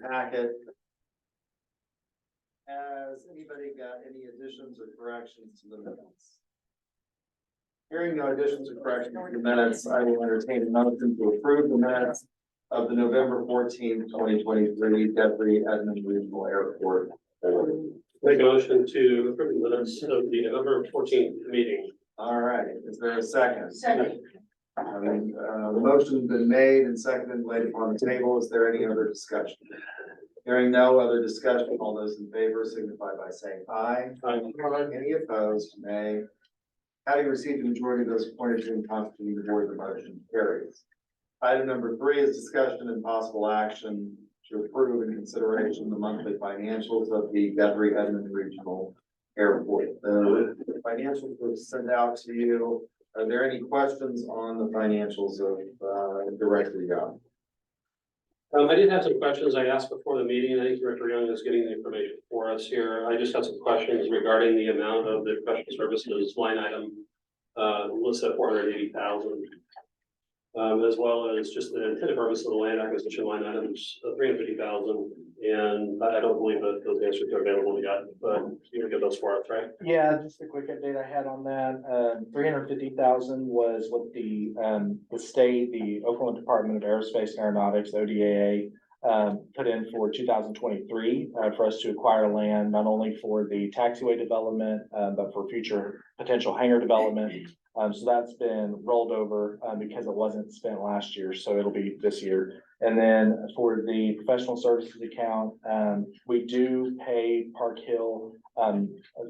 packet. Has anybody got any additions or corrections to the minutes? Hearing no additions or corrections to the minutes, I will entertain a motion to approve the minutes of the November 14th, 2023 Guthrie Edmond Regional Airport Board. Make a motion to approve the minutes of the November 14th meeting. All right, is there a second? Second. The motion's been made and seconded, laid upon the table. Is there any other discussion? Hearing no other discussion, all those in favor signify by saying aye. Aye. Any opposed, nay. Having received the majority of those appointed to constitute the board, the motion carries. Item number 3 is discussion and possible action to approve in consideration the monthly financials of the Guthrie Edmond Regional Airport. The financials were sent out to you. Are there any questions on the financials of Director Young? I did have some questions I asked before the meeting. I think Director Young is getting the information for us here. I just have some questions regarding the amount of the professional services line item listed at 480,000. As well as just the intended purpose of the land acquisition line items of 350,000. And I don't believe that those answers are available yet, but you can get those for us, right? Yeah, just a quick update I had on that. 350,000 was what the state, the Oklahoma Department of Aerospace and Aeronautics, ODAA, put in for 2023 for us to acquire land, not only for the taxiway development, but for future potential hangar development. So that's been rolled over because it wasn't spent last year, so it'll be this year. And then for the professional services account, we do pay Park Hill a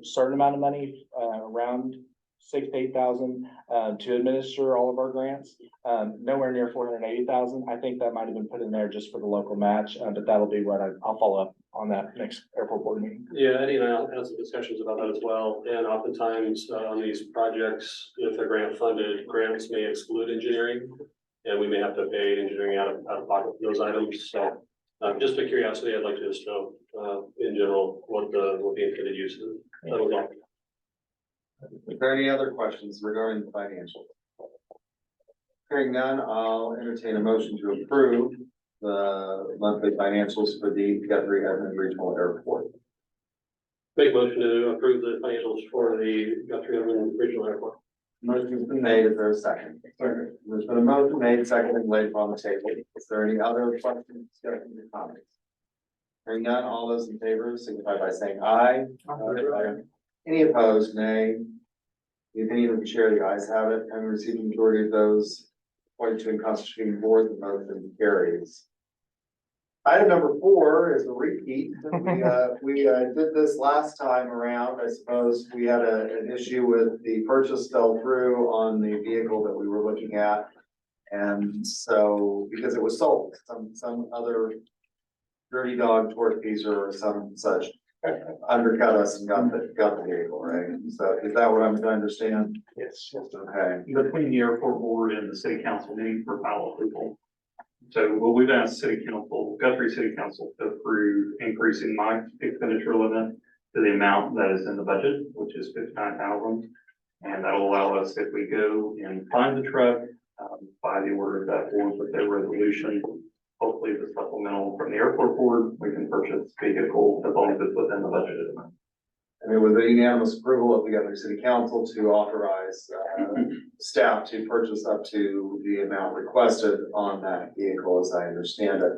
certain amount of money, around 6,000 to 8,000, to administer all of our grants. Nowhere near 480,000. I think that might have been put in there just for the local match, but that'll be what I'll follow up on that next airport board meeting. Yeah, Eddie and I had some discussions about that as well. And oftentimes on these projects, if they're grant funded, grants may exclude engineering. And we may have to pay engineering out of pocket for those items. So just for curiosity, I'd like to just know in general what the intended use is. That was all. Is there any other questions regarding the financials? Hearing none, I'll entertain a motion to approve the monthly financials for the Guthrie Edmond Regional Airport. Make a motion to approve the financials for the Guthrie Edmond Regional Airport. Motion's been made. Is there a second? Second. There's been a motion made, second, and laid upon the table. Is there any other questions, discussions, or comments? Hearing none, all those in favor signify by saying aye. Aye. Any opposed, nay. The opinion of the chair, the ayes have it. Having received the majority of those appointed to and constituting the board, the motion carries. Item number 4 is a repeat. We did this last time around. I suppose we had an issue with the purchase fell through on the vehicle that we were looking at. And so, because it was sold, some other dirty dog tortfeasor or some such undercut us and got the vehicle, right? So is that what I'm to understand? Yes. Okay. Between the airport board and the city council meeting for final approval. So what we've asked city council, Guthrie City Council to approve increasing my expenditure limit to the amount that is in the budget, which is 59,000. And that'll allow us, if we go and find the truck, by the order of that board with their resolution, hopefully the supplemental from the airport board, we can purchase vehicle as long as it's within the budgeted amount. And it was a unanimous approval of the Guthrie City Council to authorize staff to purchase up to the amount requested on that vehicle, as I understand it.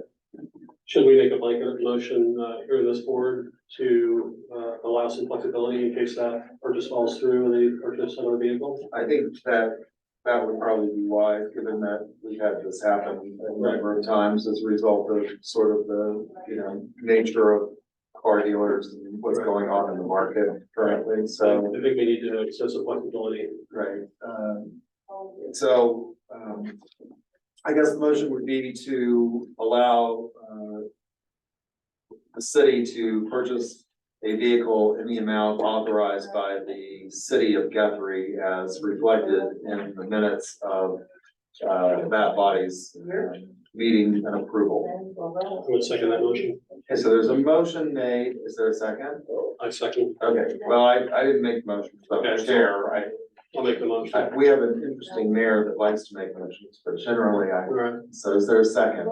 Should we make a blanket motion here in this board to allow some flexibility in case that purchase falls through and they purchase another vehicle? I think that would probably be wise, given that we've had this happen a number of times as a result of sort of the, nature of car dealers and what's going on in the market currently. So I think we need to access some flexibility. right. I guess the motion would be to allow the city to purchase a vehicle in the amount authorized by the city of Guthrie as reflected in the minutes of that body's meeting and approval. I would second that motion. Okay, so there's a motion made. Is there a second? I second. Okay, well, I didn't make the motion, so Okay. chair, right? I'll make the motion. We have an interesting mayor that likes to make motions, but generally All right. so is there a second?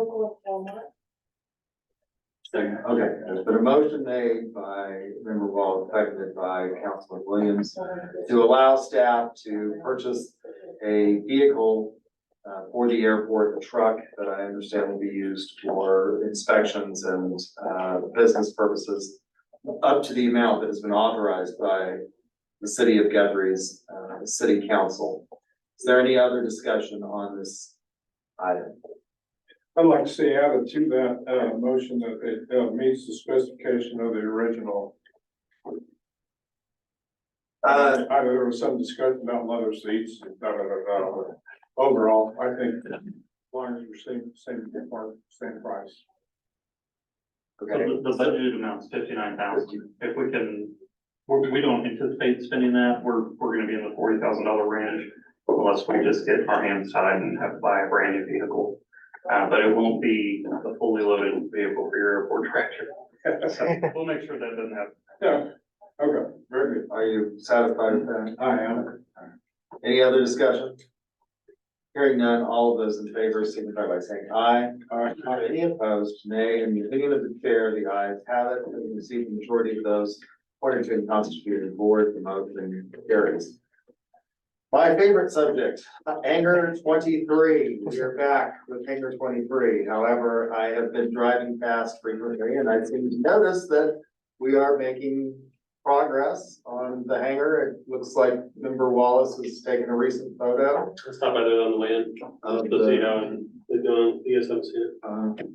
Okay, there's been a motion made by Member Wall, seconded by Councilman Williams to allow staff to purchase a vehicle for the airport, a truck that I understand will be used for inspections and business purposes up to the amount that has been authorized by the city of Gudry's city council. Is there any other discussion on this item? I'd like to see added to that, motion that it, meets the specification of the original. There was some discussion about leather seats, and but overall, I think as long as we're same price. So Okay, the budgeted amount's 59,000. If we can, we don't anticipate spending that. We're gonna be in the $40,000 range unless we just get our hands tied and have to buy a brand new vehicle. But it won't be a fully loaded vehicle for your airport tractor. So we'll make sure that doesn't happen. Yeah, okay, very good. are you satisfied with that? I am. Any other discussion? Hearing none, all of those in favor signify by saying aye. Aye. Any opposed, nay. In the opinion of the chair, the ayes have it. Having received the majority of those according to the constituted board, the motion carries. My favorite subject, Hangar 23. We are back with Hangar 23. However, I have been driving fast frequently and I seem to notice that we are making progress on the hangar. It looks like Member Wallace has taken a recent photo. I stopped by there on the way in, to see how they're doing. You guys haven't seen it.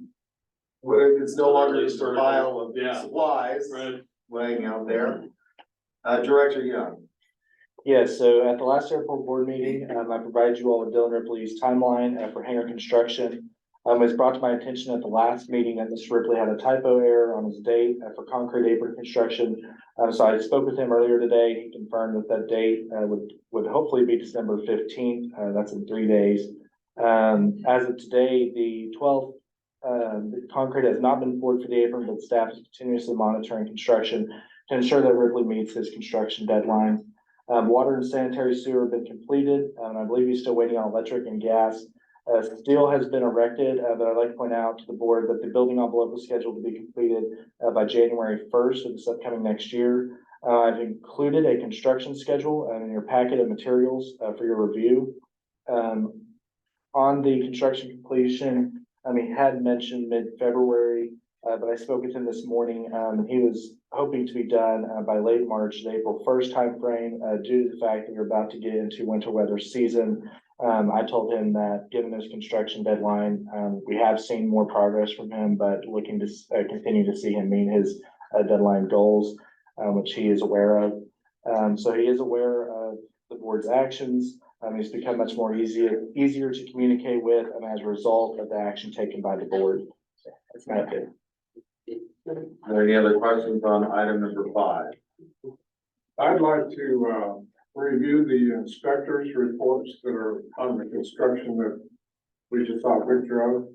Where it's no longer just a pile of Yeah. supplies Right. laying out there. Director Young. Yes, so at the last airport board meeting, I provided you all with Dylan Ripley's timeline for hangar construction. It's brought to my attention at the last meeting that Mr. Ripley had a typo error on his date for concrete apron construction. So I spoke with him earlier today. He confirmed that that date would hopefully be December 15th. That's in 3 days. As of today, the 12th, the concrete has not been poured for the apron, but staff is continuously monitoring construction to ensure that Ripley meets his construction deadlines. Water and sanitary sewer have been completed, and I believe he's still waiting on electric and gas. Steel has been erected, but I'd like to point out to the board that the building envelope is scheduled to be completed by January 1st of this upcoming next year. I've included a construction schedule in your packet of materials for your review. On the construction completion, he had mentioned mid-February, but I spoke with him this morning. He was hoping to be done by late March, April 1st timeframe, due to the fact that we're about to get into winter weather season. I told him that given this construction deadline, we have seen more progress from him, but looking to continue to see him meet his deadline goals, which he is aware of. So he is aware of the board's actions. He's become much more easier to communicate with, and as a result of the action taken by the board. So that's my update. Are there any other questions on item number 5? I'd like to, review the inspectors' reports that are on the construction that we just saw a picture of.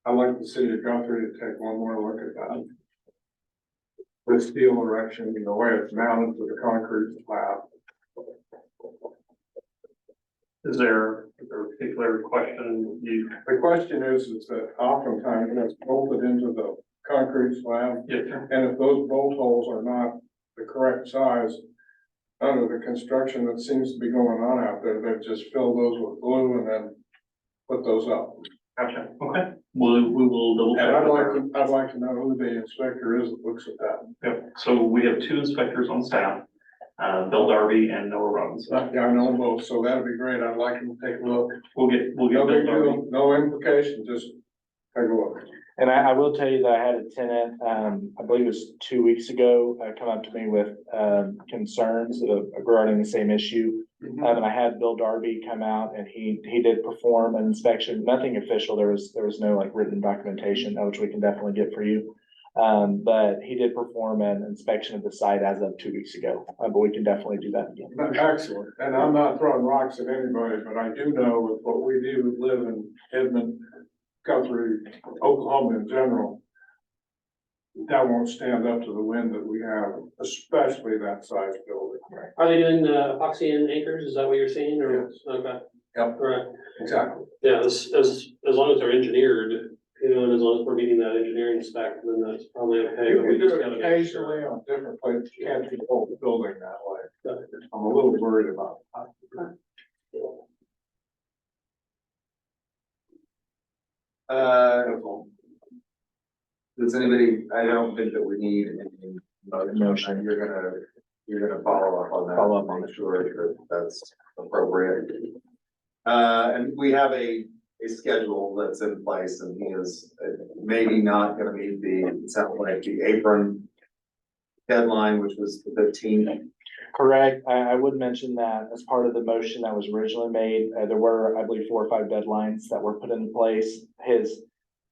I'd like the city of Guthrie to take one more look at that. The steel erection, the way it's mounted to the concrete slab. Is there a particular question The question is that oftentimes it's bolted into the concrete slab, Yes, sir. and if those bolt holes are not the correct size, under the construction that seems to be going on out there, they've just filled those with glue and then put those up. Gotcha. Okay. We will double check. And with our- I'd like to know who the inspector is that looks at that. Yep. So we have 2 inspectors on staff, Bill Darby and Noah Robinson. Yeah, I know them both, so that'd be great. I'd like them to take a look. We'll get No Bill big Darby. deal, no implication, just take a look. And I will tell you that I had a tenant, I believe it was 2 weeks ago, come up to me with concerns regarding the same issue. And I had Bill Darby come out and he did perform an inspection, nothing official. There was no like written documentation, which we can definitely get for you. But he did perform an inspection of the site as of 2 weeks ago, but we can definitely do that again. Excellent, and I'm not throwing rocks at anybody, but I do know with what we do live in Edmond, Guthrie, Oklahoma in general, that won't stand up to the wind that we have, especially that size building. Are they doing epoxy and anchors? Is that what you're saying, or? Okay. Yep. Correct. Exactly. Yeah, as long as they're engineered You know, and as long as we're meeting that engineering spec, then that's probably okay. You but we can do just it gotta make sure. occasionally on different places, you can't do the whole building that way. I'm a little worried about that. Does anybody, I don't think that we need any Motion. You're gonna follow up on that. Follow up on Make sure that that's appropriate. And we have a schedule that's in place and he is maybe not gonna meet it sounds like the apron deadline, which was the 15th. Correct. I would mention that as part of the motion that was originally made, there were, I believe, 4 or 5 deadlines that were put in place. His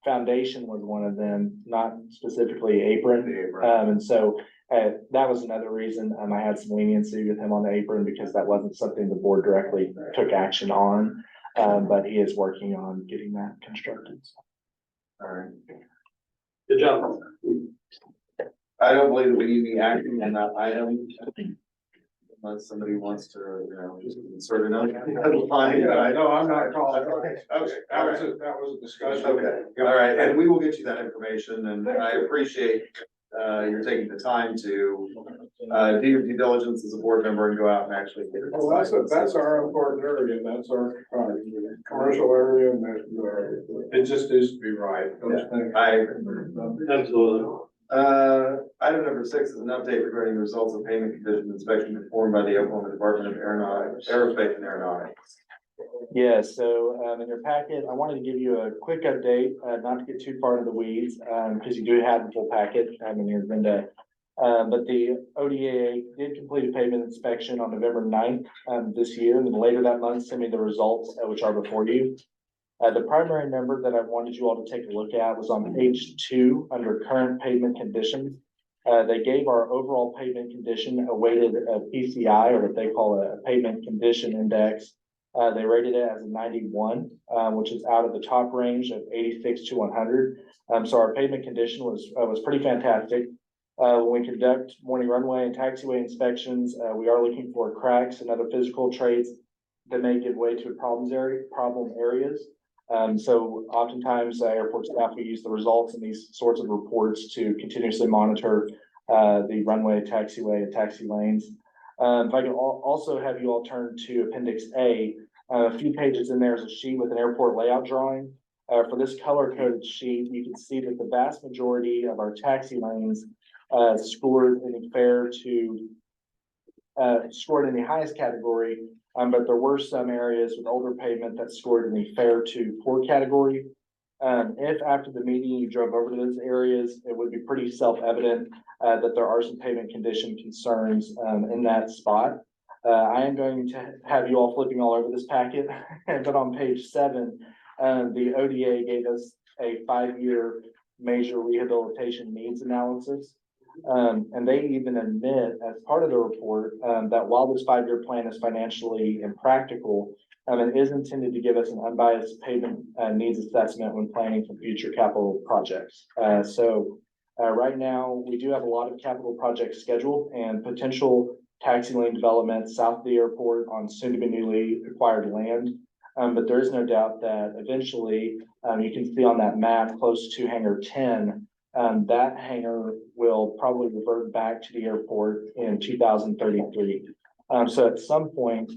foundation was one of them, not specifically apron. And so that was another reason I had some leniency with him on the apron because that wasn't something the board directly took action on. But he is working on getting that constructed. All right. Good job. I don't believe that we need any action on that item. Unless somebody wants to, just insert another headline. Yeah, no, I'm not calling. Okay, That all was right. a discussion. Okay, all right, and we will get you that information, and I appreciate, you're taking the time to, do your due diligence as a board member and go out and actually get it. Well, that's our important area, that's our, commercial area, and it just needs to be right. Those things. Absolutely. Item number 6 is an update regarding the results of payment condition inspection performed by the Oklahoma Department of Aerospace and Aeronautics. Yeah, so in your packet, I wanted to give you a quick update, not to get too far into the weeds, because you do have the full packet in your agenda. But the ODA did complete a pavement inspection on November 9th this year, and then later that month sent me the results, which are before you. The primary number that I wanted you all to take a look at was on page 2 under current pavement conditions. They gave our overall pavement condition a weighted PCI, or what they call a pavement condition index. They rated it as a 91, which is out of the top range of 86 to 100. So our pavement condition was pretty fantastic. When we conduct morning runway and taxiway inspections, we are looking for cracks and other physical traits that may give way to problem areas. So oftentimes airport staff will use the results in these sorts of reports to continuously monitor the runway, taxiway, and taxi lanes. If I can also have you all turn to Appendix A, a few pages in there is a sheet with an airport layout drawing. For this color-coded sheet, you can see that the vast majority of our taxi lanes scored in the highest category. But there were some areas with older pavement that scored in the fair to poor category. If after the meeting you drove over to those areas, it would be pretty self-evident that there are some pavement condition concerns in that spot. I am going to have you all flipping all over this packet, but on page 7, the ODA gave us a 5-year major rehabilitation needs analysis. And they even admit as part of the report that while this 5-year plan is financially impractical, it is intended to give us an unbiased pavement needs assessment when planning for future capital projects. So right now, we do have a lot of capital projects scheduled and potential taxi lane development south of the airport on soon to be newly acquired land. But there is no doubt that eventually, you can see on that map close to hangar 10, that hangar will probably revert back to the airport in 2033. So at some point,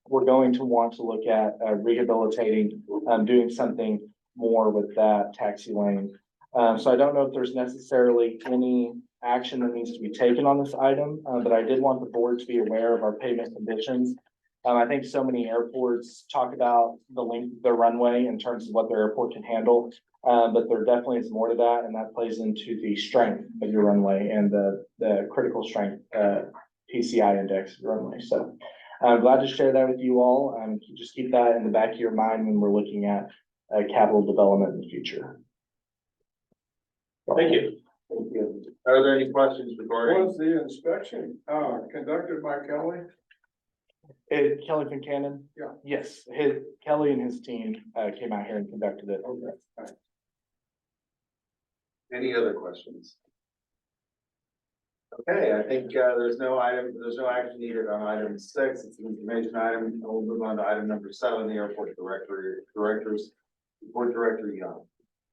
we're going to want to look at rehabilitating, doing something more with that taxi lane. So I don't know if there's necessarily any action that needs to be taken on this item, but I did want the board to be aware of our pavement conditions. I think so many airports talk about the length of their runway in terms of what their airport can handle. But there definitely is more to that, and that plays into the strength of your runway and the critical strength PCI index of the runway. So I'm glad to share that with you all. Just keep that in the back of your mind when we're looking at capital development in the future. Thank you. Thank you. Are there any questions regarding? Was the inspection conducted by Kelly? Kelly Fincannon? Yeah. Yes, Kelly and his team came out here and conducted it. Okay. Any other questions? Okay, I think there's no action needed on item 6. It's an information item. We'll move on to item number 7, the airport report director Young.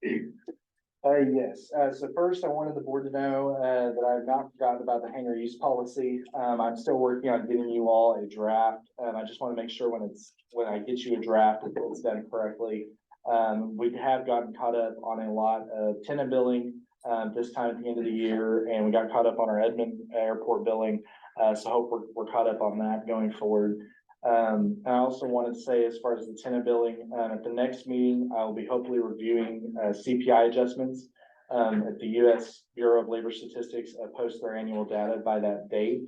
Yes, so first I wanted the board to know, that I've not forgotten about the hangar use policy. I'm still working on getting you all a draft. I just want to make sure when I get you a draft, it's done correctly. We have gotten caught up on a lot of tenant billing, this time at the end of the year, and we got caught up on our Edmond Airport billing. So I hope we're caught up on that going forward. I also wanted to say, as far as the tenant billing, at the next meeting, I'll be hopefully reviewing, CPI adjustments. At the US Bureau of Labor Statistics, post their annual data by that date.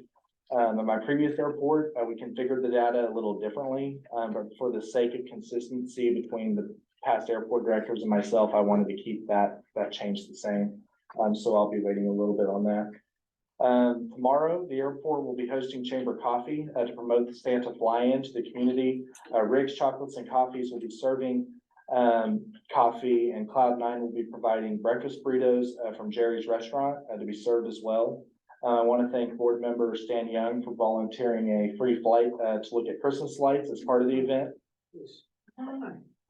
At my previous airport, we configured the data a little differently, but for the sake of consistency between the past airport directors and myself, I wanted to keep that change the same. So I'll be waiting a little bit on that. Tomorrow, the airport will be hosting chamber coffee to promote the Santa fly-in to the community. Rick's Chocolates and Coffees will be serving coffee, and Cloud9 will be providing breakfast burritos from Jerry's restaurant to be served as well. I want to thank board member Stan Young for volunteering a free flight to look at Christmas lights as part of the event.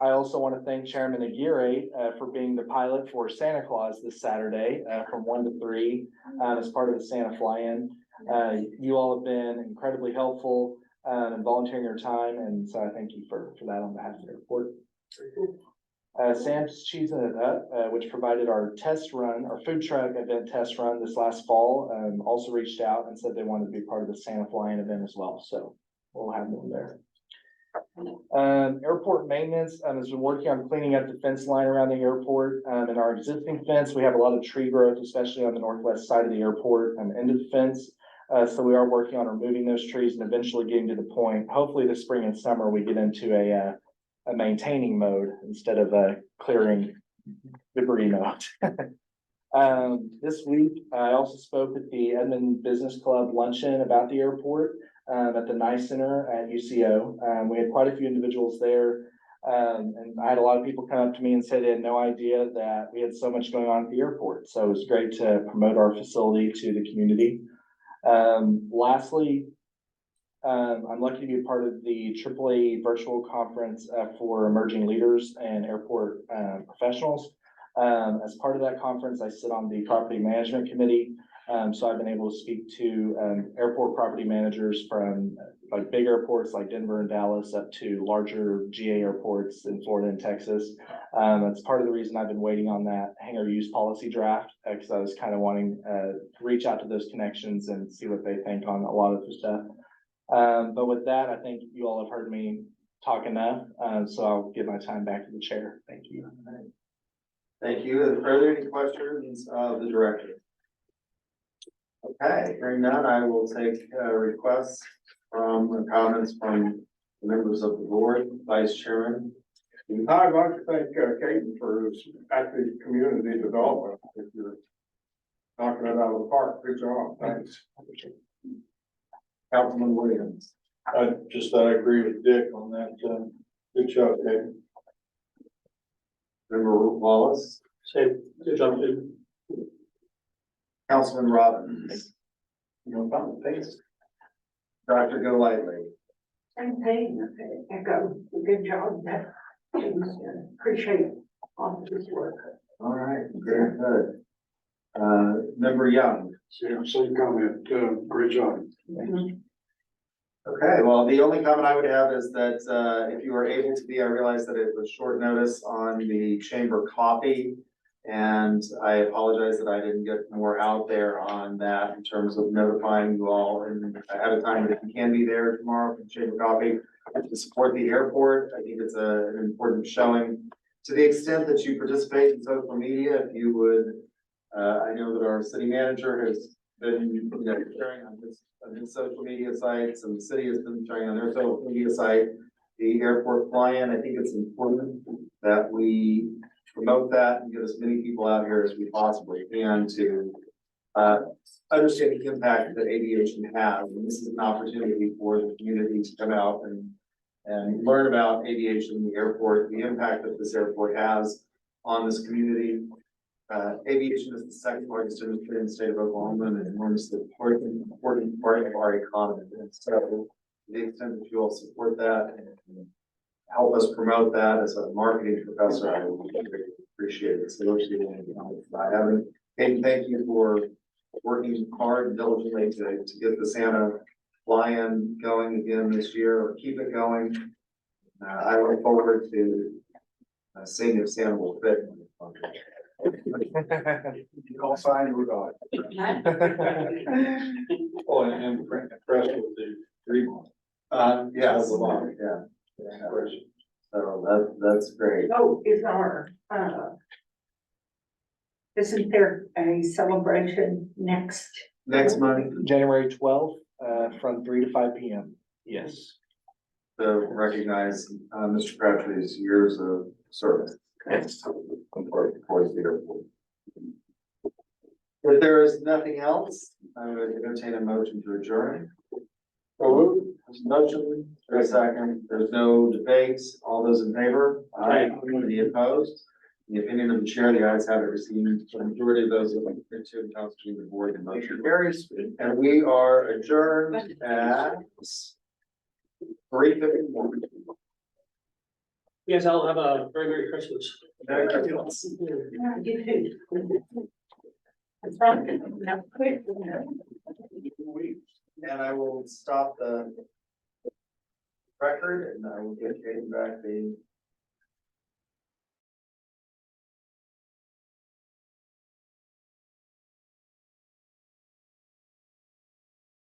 I also want to thank Chairman Gera for being the pilot for Santa Claus this Saturday from 1 to 3 as part of the Santa fly-in. You all have been incredibly helpful in volunteering your time, and so I thank you for that on behalf of the airport. Sam's Cheese and It Up, which provided our test run, our food truck event test run this last fall, also reached out and said they wanted to be part of the Santa fly-in event as well. So we'll have them there. Airport maintenance has been working on cleaning up the fence line around the airport. In our existing fence, we have a lot of tree growth, especially on the northwest side of the airport and end of the fence. So we are working on removing those trees and eventually getting to the point, hopefully this spring and summer, we get into a maintaining mode instead of a clearing debris mode. This week, I also spoke at the Edmond Business Club luncheon about the airport. At the Nice Center at UCO. We had quite a few individuals there. And I had a lot of people come up to me and say they had no idea that we had so much going on at the airport. So it was great to promote our facility to the community. Lastly, I'm lucky to be a part of the AAA virtual conference for emerging leaders and airport professionals. As part of that conference, I sit on the property management committee. So I've been able to speak to airport property managers from like big airports like Denver and Dallas up to larger GA airports in Florida and Texas. That's part of the reason I've been waiting on that hangar use policy draft, because I was kind of wanting to reach out to those connections and see what they think on a lot of the stuff. But with that, I think you all have heard me talk enough, so I'll give my time back to the chair. Thank you. Thank you. Are there any questions of the director? Okay, hearing none, I will take requests from comments from the members of the board. Vice Chairman. I'd like to thank Caden for his active community development. I think you're knocking it out of the park. Good job. Thanks. Councilman Williams. I agree with Dick on that. Good job, Caden. Member Wallace. Same, good job, dude. Councilman Robbins. No problem, thanks. Dr. Golightly. Same thing, echo, good job, that, appreciate all of this work. All right, very good. Member Young. Same comment, great job. Okay, well, the only comment I would have is that if you are able to be, I realize that it was short notice on the chamber coffee. And I apologize that I didn't get more out there on that in terms of notifying you all and ahead of time, but if you can be there tomorrow for chamber coffee to support the airport, I think it's an important showing. To the extent that you participate in social media, if you would, I know that our city manager has been sharing on his social media sites, and the city has been sharing on their social media site, the airport fly-in. I think it's important that we promote that and get as many people out here as we possibly can to understand the impact that aviation has. And this is an opportunity for the community to come out and learn about aviation in the airport, the impact that this airport has on this community. Aviation is the second largest industry in the state of Oklahoma and an enormously important part of our economy. And so to the extent that you all support that and help us promote that as a marketing professor, I would be grateful. Appreciate it. So those are the only comments I have. And thank you for working hard and diligently to get the Santa fly-in going again this year, or keep it going. I look forward to seeing if Santa will fit. Call sign regard. Oh, and press with the dream. Yes, yeah. So that's great. Oh, isn't there a celebration next? Next month, January 12th, from 3 to 5 p.m. Yes. to recognize Mr. Crabtree's years of service. Yes. For the airport. If there is nothing else, I would entertain a motion to adjourn. Motion, for a second, there's no debates, all those in favor? Aye. Any opposed? In the opinion of the chair, the ayes have it received, the majority of those that like to constitute the board, the motion carries, and we are adjourned at 3:51. You guys all have a very Merry Christmas. Yeah, you too. It's probably, now, quick, And I will stop the record and I will get Katie back the